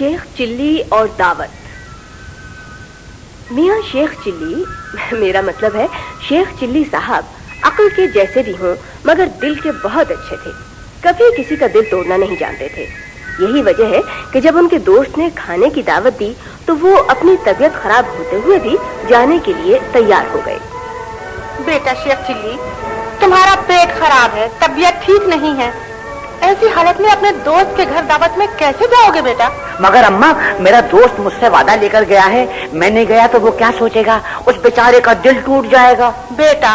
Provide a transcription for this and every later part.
Sheikh chilli और दावत। मियाँ शेख चिल्ली, मेरा मतलब है शेख चिल्ली साहब, अक्ल के जैसे भी हों मगर दिल के बहुत अच्छे थे। कभी किसी का दिल तोड़ना नहीं जानते थे। यही वजह है कि जब उनके दोस्त ने खाने की दावत दी तो वो अपनी तबीयत खराब होते हुए भी जाने के लिए तैयार हो गए। बेटा शेख चिल्ली, तुम्हारा पेट खराब है, तबीयत ठीक नहीं है, ऐसी हालत में अपने दोस्त के घर दावत में कैसे जाओगे बेटा? मगर अम्मा, मेरा दोस्त मुझसे वादा लेकर गया है, मैं नहीं गया तो वो क्या सोचेगा? उस बेचारे का दिल टूट जाएगा। बेटा,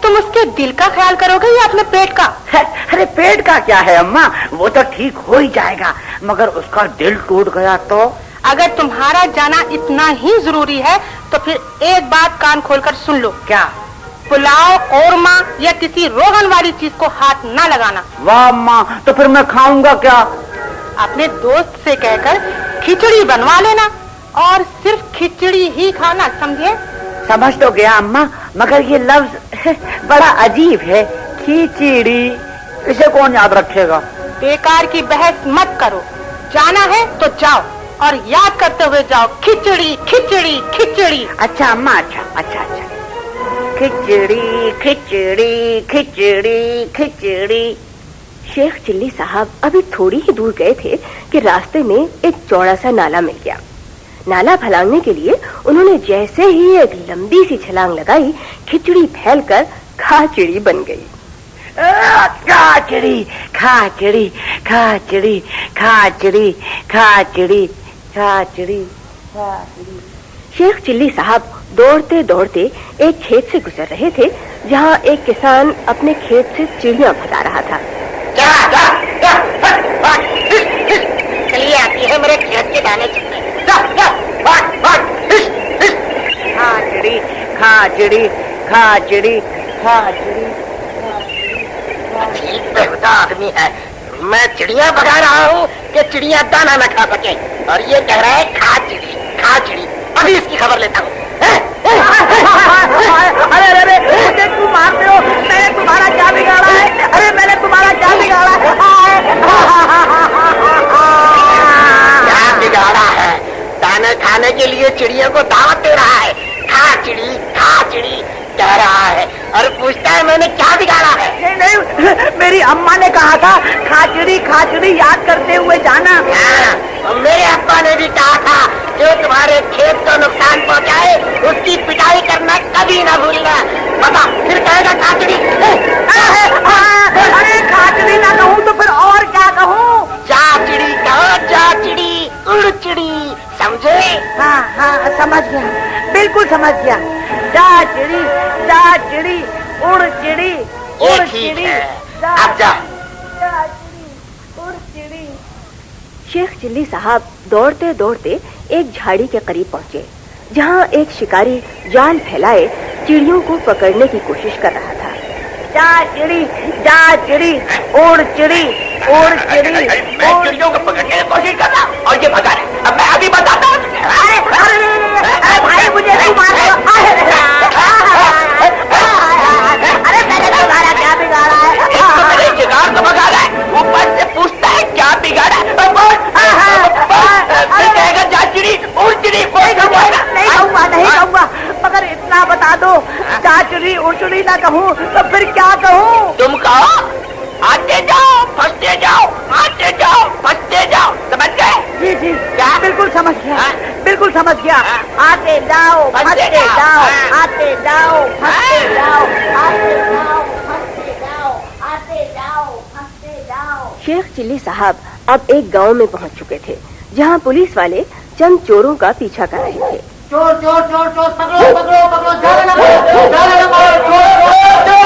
तुम उसके दिल का ख्याल करोगे या अपने पेट का? अरे पेट का क्या है अम्मा, वो तो ठीक हो ही जाएगा, मगर उसका दिल टूट गया तो? अगर तुम्हारा जाना इतना ही जरूरी है तो फिर एक बात कान खोलकर सुन लो। क्या? पुलाव, कौरमा या किसी रोगन वाली चीज को हाथ न लगाना। वाह अम्मा, तो फिर मैं खाऊंगा क्या? अपने दोस्त से कहकर खिचड़ी बनवा लेना और सिर्फ खिचड़ी ही खाना, समझे? समझ तो गया अम्मा, मगर ये लफ्ज बड़ा अजीब है, खिचड़ी, इसे कौन याद रखेगा? बेकार की बहस मत करो, जाना है तो जाओ और याद करते हुए जाओ, खिचड़ी खिचड़ी खिचड़ी। अच्छा अम्मा, अच्छा, खिचड़ी खिचड़ी खिचड़ी खिचड़ी। शेख चिल्ली साहब अभी थोड़ी ही दूर गए थे कि रास्ते में एक चौड़ा सा नाला मिल गया। नाला फलांगने के लिए उन्होंने जैसे ही एक लंबी सी छलांग लगाई, खिचड़ी फैलकर खाचड़ी बन गई। खाचड़ी खाचड़ी खाचड़ी खाचड़ी खाचड़ी खाचड़ी खाचड़ी। शेख चिल्ली साहब दौड़ते दौड़ते एक खेत से गुजर रहे थे जहाँ एक किसान अपने खेत से चिड़िया भगा रहा था। चलिए आती है मेरे खेत के दाने चुनने। खाचड़ी खाचड़ी खाचड़ी खाचड़ी। बेहुदा आदमी है, मैं चिड़िया भगा रहा हूँ कि चिड़िया दाना न खा सके, और ये कह रहा है खाचड़ी खाचड़ी। अभी इसकी खबर लेता हूँ। अरे अरे मुझे क्यों मारते हो? मैंने तुम्हारा क्या बिगाड़ा है? अरे मैंने तुम्हारा क्या बिगाड़ा है? क्या बिगाड़ा है? दाना खाने के लिए चिड़िया को दावत दे रहा है, खाचड़ी खाचड़ी कह रहा है, और पूछता है मैंने क्या बिगाड़ा है? नहीं, मेरी अम्मा ने कहा था खाचड़ी खाचड़ी याद करते हुए जाना। और मेरे अब्बा ने भी कहा था जो तुम्हारे खेत को नुकसान पहुंचाए उसकी पिटाई करना कभी ना भूलना। बता, फिर कहेगा खाचड़ी? अरे खाचड़ी ना कहूँ तो फिर और क्या कहूँ? चाचिड़ी कहो, चाचिड़ी, उड़चिड़ी, समझे? हाँ, समझ गया, बिल्कुल समझ गया। चाचिड़ी चाचिड़ी उड़चिड़ी उड़चिड़ी। अब जा। शेख चिल्ली साहब दौड़ते दौड़ते एक झाड़ी के करीब पहुंचे जहां एक शिकारी जाल फैलाए चिड़ियों को पकड़ने की कोशिश कर रहा था। चाचिड़ी चाचिड़ी उड़चिड़ी उड़चिड़ी। मैं चिड़ियों को पकड़ने की कोशिश कर रहा हूँ और ये भगा रहे। अब मैं अभी बताता हूँ। अरे भाई मुझे नहीं मारो। अरे मैंने तुम्हारा क्या बिगाड़ा है? मेरे शिकार को भगा रहा है, ऊपर से पूछता है क्या बिगाड़ा? कहेगा चाचिड़ी उड़चिड़ी। नहीं कहूँगा, मगर इतना बता दो, चाचिड़ी उड़चिड़ी ना कहूँ तो फिर क्या कहूँ? तुम कहो आते जाओ फंसते जाओ, आते जाओ फंसते जाओ, समझ गए? जी क्या? बिल्कुल समझ गया, बिल्कुल समझ गया। आते जाओ फंसते जाओ, आते जाओ फंसते जाओ, आते जाओ फंसते जाओ, आते जाओ फंसते जाओ। शेख चिल्ली साहब अब एक गांव में पहुंच चुके थे जहां पुलिस वाले चंद चोरों का पीछा कर रहे थे। चोर चोर चोर चोर, पकड़ो पकड़ो पकड़ो, जाने ना मारो, जाने ना मारो, आते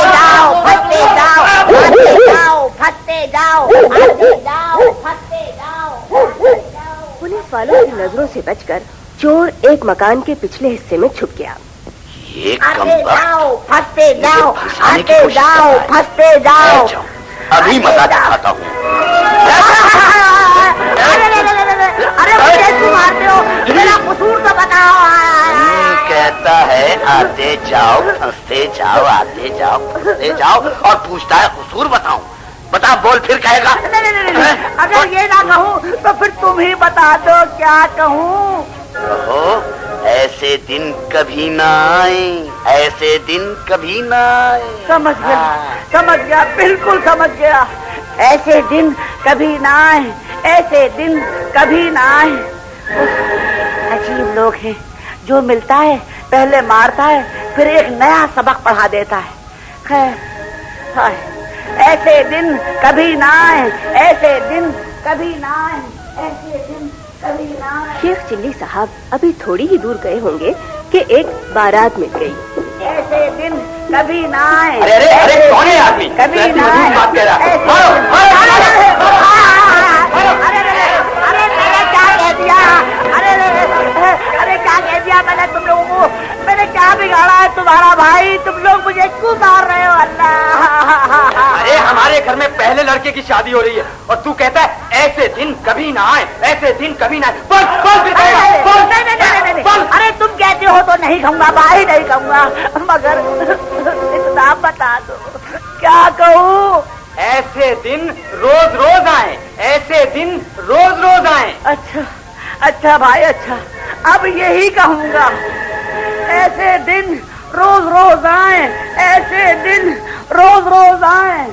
जाओ फंसते जाओ, आते जाओ फंसते जाओ, आते जाओ फंसते जाओ। पुलिस वालों की नजरों से बचकर चोर एक मकान के पिछले हिस्से में छुप गया। आते जाओ फंसते जाओ, आते जाओ फंसते जाओ। अभी मजा दिखाता हूँ। अरे मुझे क्यों मारते हो? मेरा कसूर तो बताओ। कहता है आते जाओ फंसते जाओ, आते जाओ फंसते जाओ, और पूछता है कसूर बताऊं? बता, बोल, फिर कहेगा। अगर ये ना कहूँ तो फिर तुम ही बता दो क्या कहूँ। कहो, ऐसे दिन कभी ना आए, ऐसे दिन कभी ना आए। समझ गया, बिल्कुल समझ गया। ऐसे दिन कभी ना आए, ऐसे दिन कभी ना आए। अजीब लोग हैं, जो मिलता है पहले मारता है, फिर एक नया सबक पढ़ा देता है। खैर, हाय, ऐसे दिन कभी ना आए, ऐसे दिन कभी ना आए, ऐसे दिन कभी ना आए। शेख चिल्ली साहब अभी थोड़ी ही दूर गए होंगे कि एक बारात मिल गई। ऐसे दिन कभी ना आए। अरे अरे अरे, कौन है आदमी? कभी ना आए। बात कह रहा है। अरे मैंने क्या कह दिया? अरे क्या कह दिया मैंने तुम लोगों को? मैंने क्या बिगाड़ा है तुम्हारा भाई? तुम लोग मुझे क्यों मार रहे हो? अल्लाह, अरे हमारे घर में पहले लड़के की शादी हो रही है और तू कहता है ऐसे दिन कभी ना आए, ऐसे दिन कभी ना आए। बोल बोल नहीं। अरे तुम कहते हो तो नहीं कहूँगा भाई, नहीं कहूँगा, मगर इतना बता दो क्या कहूँ? ऐसे दिन रोज रोज आए, ऐसे दिन रोज रोज आए। अच्छा भाई, अच्छा, अब यही कहूँगा। ऐसे दिन रोज रोज आए, ऐसे दिन रोज रोज आए।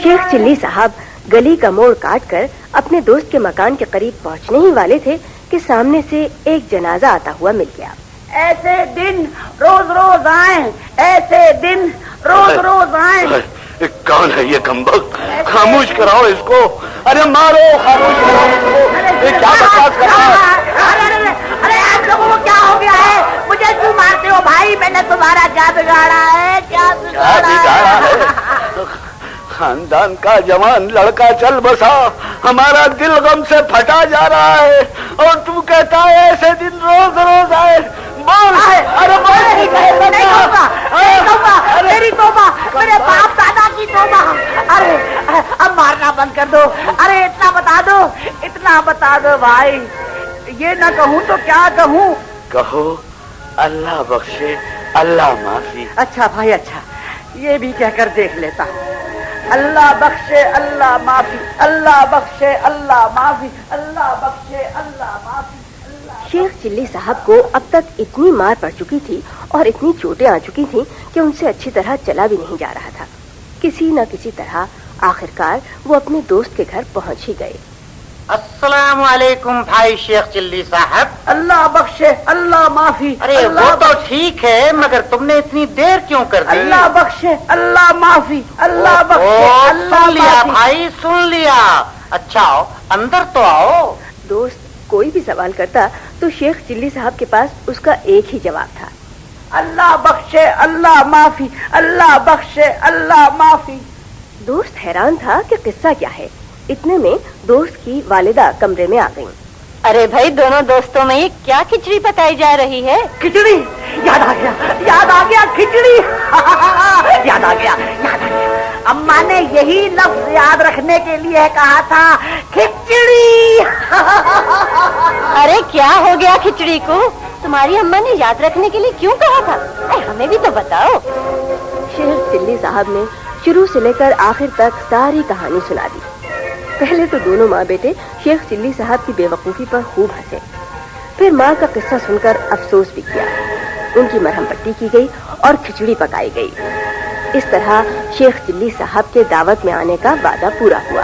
शेख चिल्ली साहब गली का मोड़ काटकर अपने दोस्त के मकान के करीब पहुंचने ही वाले थे कि सामने से एक जनाजा आता हुआ मिल गया। ऐसे दिन रोज रोज आए, ऐसे दिन रोज रोज आए। कौन है ये कमबख्त? खामोश कराओ इसको। अरे मारो, खामोश कराओ इसको। ये क्या बकवास कर रहा है? अरे आप लोगों को क्या हो गया है? मुझे क्यों मारते हो भाई? मैंने तुम्हारा क्या बिगाड़ा है? क्या बिगाड़ा है? खानदान का जवान लड़का चल बसा, हमारा दिल गम से फटा जा रहा है और तू कहता है ऐसे दिन रोज रोज आए। बोल, अरे बोल। नहीं कहूँगा, मेरी तौबा, मेरे बाप दादा की तौबा। अरे अब मारना बंद कर दो। अरे इतना बता दो भाई। ये ना कहूँ तो क्या कहूँ? कहो, अल्लाह बख्शे, अल्लाह माफी। अच्छा भाई, अच्छा, ये भी कहकर देख लेता हूँ। अल्लाह बख्शे, अल्लाह माफी, अल्लाह बख्शे, अल्लाह माफी, अल्लाह बख्शे, अल्लाह माफी। शेख चिल्ली साहब को अब तक इतनी मार पड़ चुकी थी और इतनी चोटें आ चुकी थीं कि उनसे अच्छी तरह चला भी नहीं जा रहा था। किसी न किसी तरह आखिरकार वो अपने दोस्त के घर पहुंच ही गए। अस्सलाम वालेकुम भाई शेख चिल्ली साहब। अल्लाह बख्शे, अल्लाह माफी। अरे वो तो ठीक है, मगर तुमने इतनी देर क्यों कर दी? अल्लाह बख्शे, अल्लाह माफी, अल्लाह बख्शे, अल्लाह सुन लिया माफी। भाई, सुन लिया। अच्छा आओ, अंदर तो आओ। दोस्त कोई भी सवाल करता तो शेख चिल्ली साहब के पास उसका एक ही जवाब था, अल्लाह बख्शे, अल्लाह माफी, अल्लाह बख्शे, अल्लाह माफी। दोस्त हैरान था कि किस्सा क्या है। इतने में दोस्त की वालिदा कमरे में आ गईं। अरे भाई, दोनों दोस्तों में ये क्या खिचड़ी पकाई जा रही है? खिचड़ी, याद आ गया खिचड़ी। याद आ गया। अम्मा ने यही लफ्ज याद रखने के लिए कहा था, खिचड़ी। अरे क्या हो गया खिचड़ी को? तुम्हारी अम्मा ने याद रखने के लिए क्यों कहा था? हमें भी तो बताओ। शेख चिल्ली साहब ने शुरू से लेकर आखिर तक सारी कहानी सुना दी। पहले तो दोनों माँ बेटे शेख चिल्ली साहब की बेवकूफ़ी पर खूब हंसे, फिर माँ का किस्सा सुनकर अफसोस भी किया। उनकी मरहम पट्टी की गई और खिचड़ी पकाई गई। इस तरह शेख चिल्ली साहब के दावत में आने का वादा पूरा हुआ।